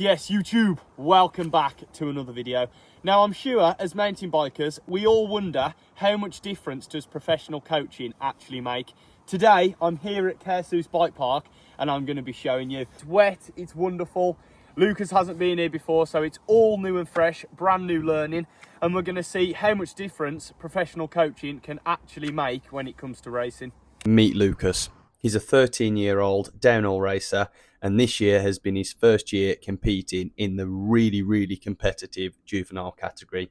Yes, YouTube, welcome back to another video. Now, I'm sure as mountain bikers, we all wonder how much difference does professional coaching actually make. Today, I'm here at Carsous Bike Park and I'm going to be showing you. It's wet, it's wonderful. Lucas hasn't been here before, so it's all new and fresh, brand new learning. And we're going to see how much difference professional coaching can actually make when it comes to racing. Meet Lucas. He's a 13-year-old downhill racer, and this year has been his first year competing in the really competitive juvenile category.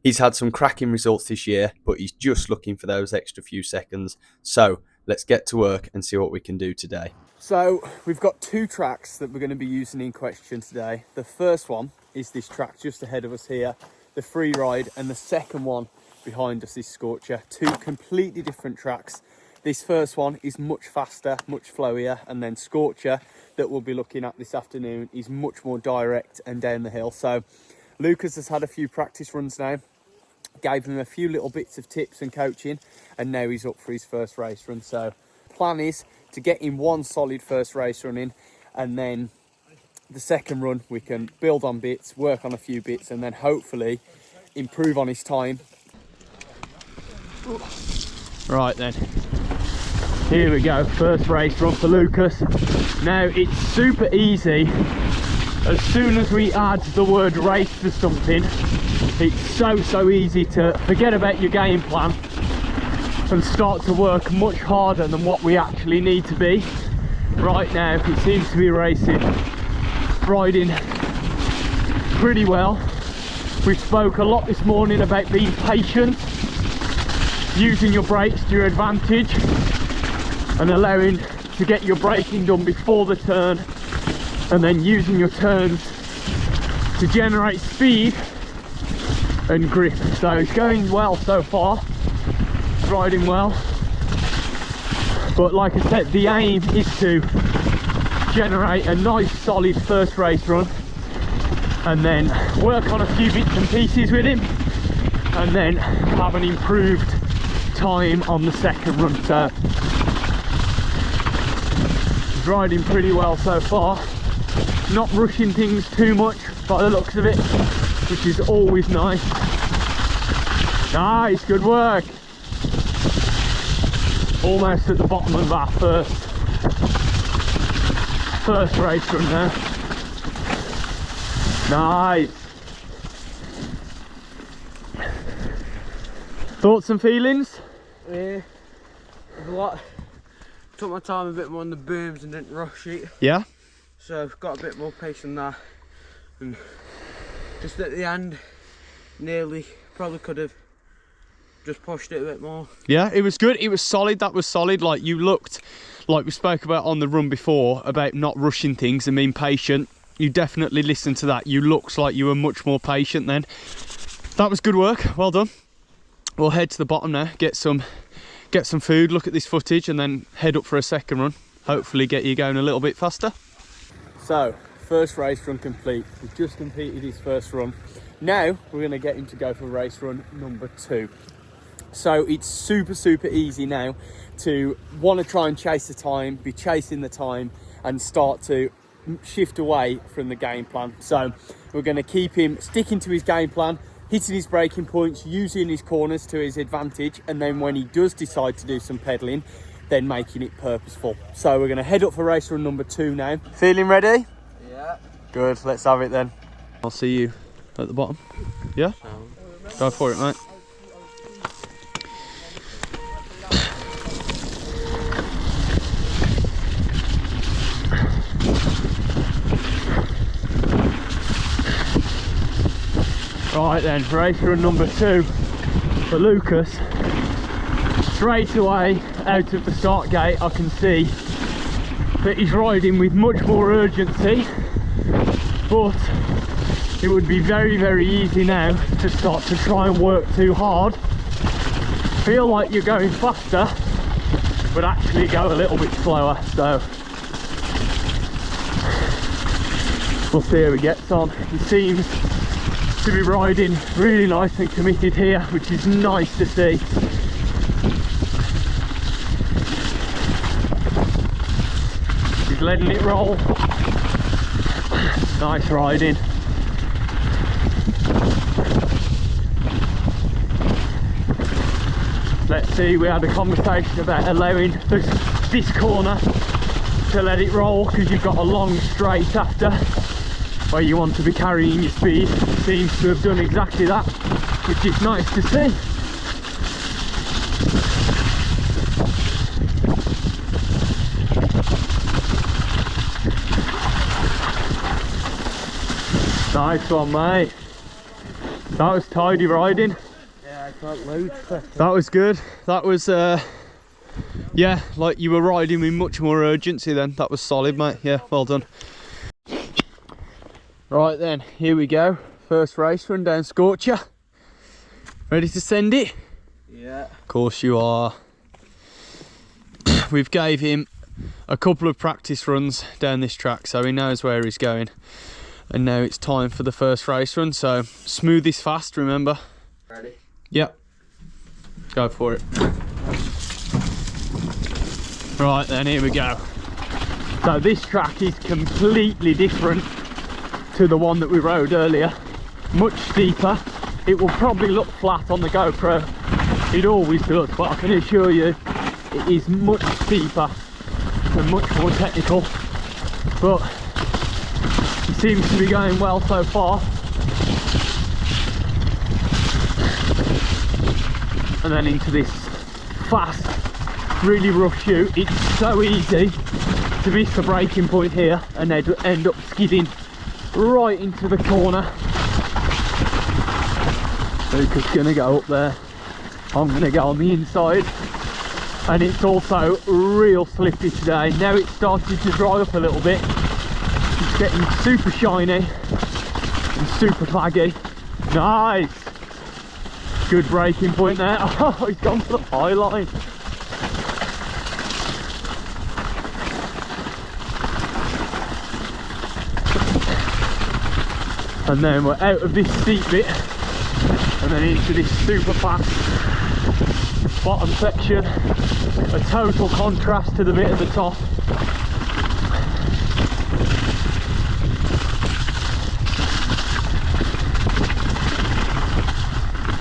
He's had some cracking results this year, but he's just looking for those extra few seconds. So let's get to work and see what we can do today. So we've got two tracks that we're going to be using in question today. The first one is this track just ahead of us here, the free ride, and the second one behind us is Scorcher. Two completely different tracks. This first one is much faster, much flowier, and then Scorcher that we'll be looking at this afternoon is much more direct and down the hill. So Lucas has had a few practice runs now, gave him a few little bits of tips and coaching, and now he's up for his first race run. So plan is to get him one solid first race run in, and then the second run we can build on bits, work on a few bits, and then hopefully improve on his time. Right then, here we go, first race run for Lucas. Now it's super easy. As soon as we add the word race to something, it's so easy to forget about your game plan and start to work much harder than what we actually need to be. Right now it seems to be riding pretty well. We spoke a lot this morning about being patient, using your brakes to your advantage and allowing to get your braking done before the turn, and then using your turns to generate speed and grip. So it's going well so far, riding well, but like I said, the aim is to generate a nice solid first race run and then work on a few bits and pieces with him and then have an improved time on the second run. So he's riding pretty well so far, not rushing things too much by the looks of it, which is always nice. Nice, good work. Almost at the bottom of our first race run there. Nice. Thoughts and feelings? Yeah, a lot. Took my time a bit more on the booms and didn't rush it. Yeah? So I've got a bit more pace than that. And just at the end, nearly, probably could have just pushed it a bit more. Yeah, it was good. It was solid. That was solid. Like you looked, like we spoke about on the run before, about not rushing things and being patient. You definitely listened to that. You looked like you were much more patient then. That was good work. Well done. We'll head to the bottom now, get some food, look at this footage, and then head up for a second run. Hopefully get you going a little bit faster. So, first race run complete. We've just completed his first run. Now we're going to get him to go for race run number 2. So it's super easy now to want to try and chase the time, be chasing the time, and start to shift away from the game plan. So we're going to keep him sticking to his game plan, hitting his braking points, using his corners to his advantage, and then when he does decide to do some pedaling, then making it purposeful. So we're going to head up for race run number 2 now. Feeling ready? Yeah. Good, let's have it then. I'll see you at the bottom. Yeah? Go for it, mate. Right then, race run number 2 for Lucas. Straight away out of the start gate I can see that he's riding with much more urgency, but it would be very easy now to start to try and work too hard. Feel like you're going faster but actually go a little bit slower, so we'll see how he gets on. He seems to be riding really nice and committed here, which is nice to see. He's letting it roll. Nice riding. Let's see, we had a conversation about allowing this corner to let it roll, because you've got a long straight after where you want to be carrying your speed. Seems to have done exactly that, which is nice to see. Nice one, mate. That was tidy riding. Yeah, I felt loads better. That was good. That was yeah, like you were riding with much more urgency then. That was solid, mate. Yeah, well done. Right then, here we go. First race run down Scorcher. Ready to send it? Yeah. Of course you are. We've gave him a couple of practice runs down this track, so he knows where he's going. And now it's time for the first race run, so smooth is fast, remember? Ready? Yep. Go for it. Right then, here we go. So this track is completely different to the one that we rode earlier. Much steeper. It will probably look flat on the GoPro. It always does, but I can assure you it is much steeper and much more technical. But it seems to be going well so far. And then into this fast, really rough chute. It's so easy to miss the braking point here and then end up skidding right into the corner. Luca's gonna go up there. I'm gonna go on the inside. And it's also real slippy today. Now it's started to dry up a little bit. It's getting super shiny and super flaggy. Nice! Good braking point there. Oh, he's gone for the high line. And then we're out of this steep bit and then into this super fast bottom section. A total contrast to the bit at the top.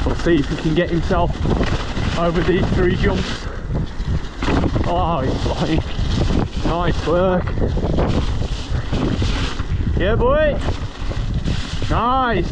We'll see if he can get himself over these 3 jumps. Oh, he's flying. Nice work. Yeah, boy. Nice.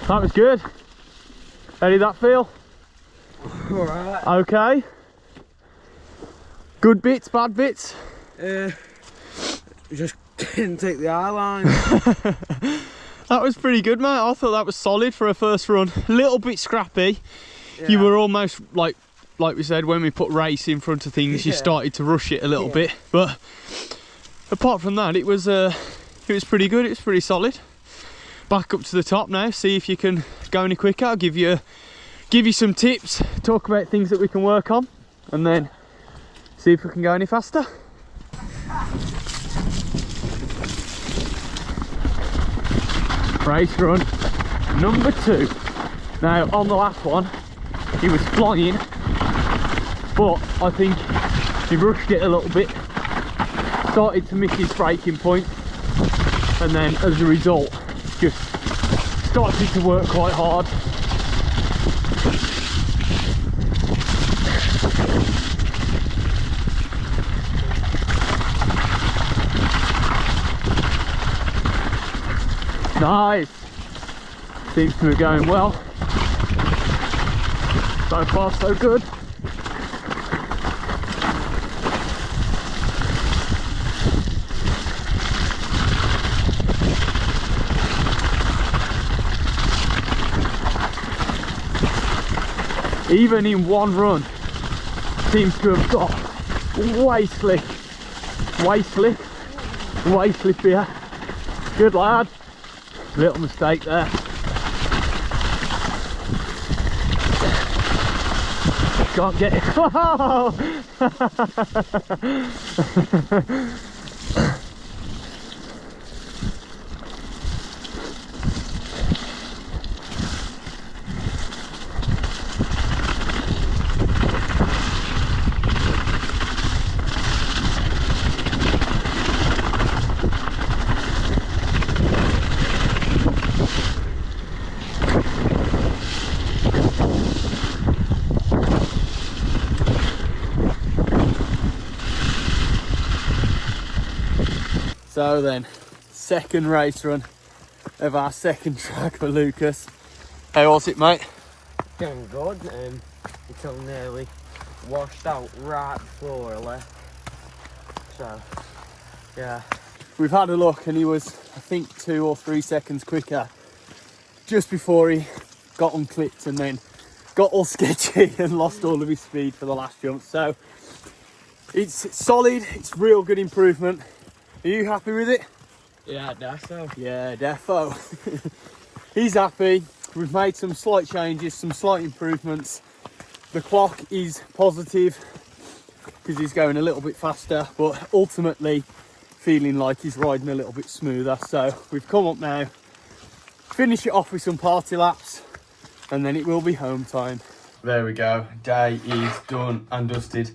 That was good. How did that feel? Alright. Okay. Good bits, bad bits? Just didn't take the eye line. That was pretty good, mate. I thought that was solid for a first run. A little bit scrappy. Yeah. You were almost like we said, when we put race in front of things, you started to rush it a little bit. But apart from that, it was pretty good. It was pretty solid. Back up to the top now. See if you can go any quicker. I'll give you some tips. Talk about things that we can work on, and then see if we can go any faster. Race run number 2. Now on the last one he was flying, but I think he rushed it a little bit, started to miss his braking point, and then as a result just started to work quite hard. Nice. Seems to be going well. So far so good. Even in one run, seems to have got way slippier. Good lad. Little mistake there. Can't get it. So then, second race run of our second track for Lucas. How was it, mate? Going good, until nearly washed out right before I left. So, yeah. We've had a look and he was, I think, 2 or 3 seconds quicker just before he got unclipped and then got all sketchy and lost all of his speed for the last jump. So it's solid, it's real good improvement. Are you happy with it? Yeah, defo. Yeah, defo. He's happy. We've made some slight changes, some slight improvements. The clock is positive because he's going a little bit faster, but ultimately feeling like he's riding a little bit smoother. So we've come up now, finish it off with some party laps, and then it will be home time. There we go, day is done and dusted.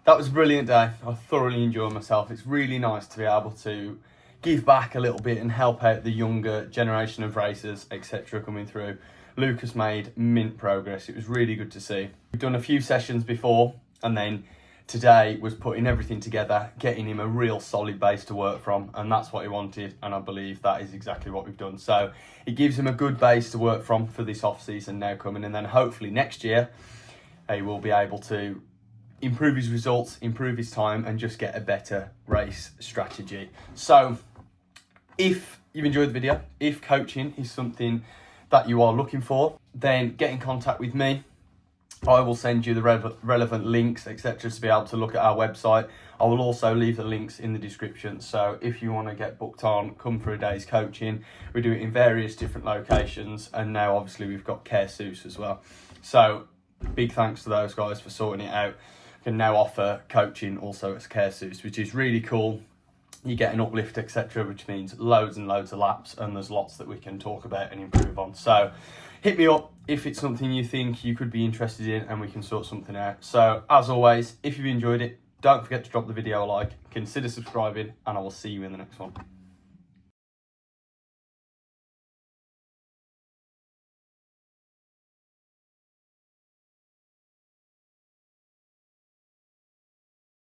That was a brilliant day. I thoroughly enjoyed myself. It's really nice to be able to give back a little bit and help out the younger generation of racers, etc. coming through. Lucas made mint progress. It was really good to see. We've done a few sessions before, and then today was putting everything together, getting him a real solid base to work from, and that's what he wanted, and I believe that is exactly what we've done. So it gives him a good base to work from for this off season now coming, and then hopefully next year he will be able to improve his results, improve his time, and just get a better race strategy. So if you've enjoyed the video, if coaching is something that you are looking for, then get in contact with me. I will send you the relevant links, etc., to be able to look at our website. I will also leave the links in the description. So if you want to get booked on, come for a day's coaching. We do it in various different locations, and now obviously we've got Care Seuss as well. So big thanks to those guys for sorting it out. Can now offer coaching also as Care Seuss, which is really cool. You get an uplift, etc., which means loads and loads of laps, and there's lots that we can talk about and improve on. So hit me up if it's something you think you could be interested in, and we can sort something out. So as always, if you've enjoyed it, don't forget to drop the video a like, consider subscribing, and I will see you in the next one.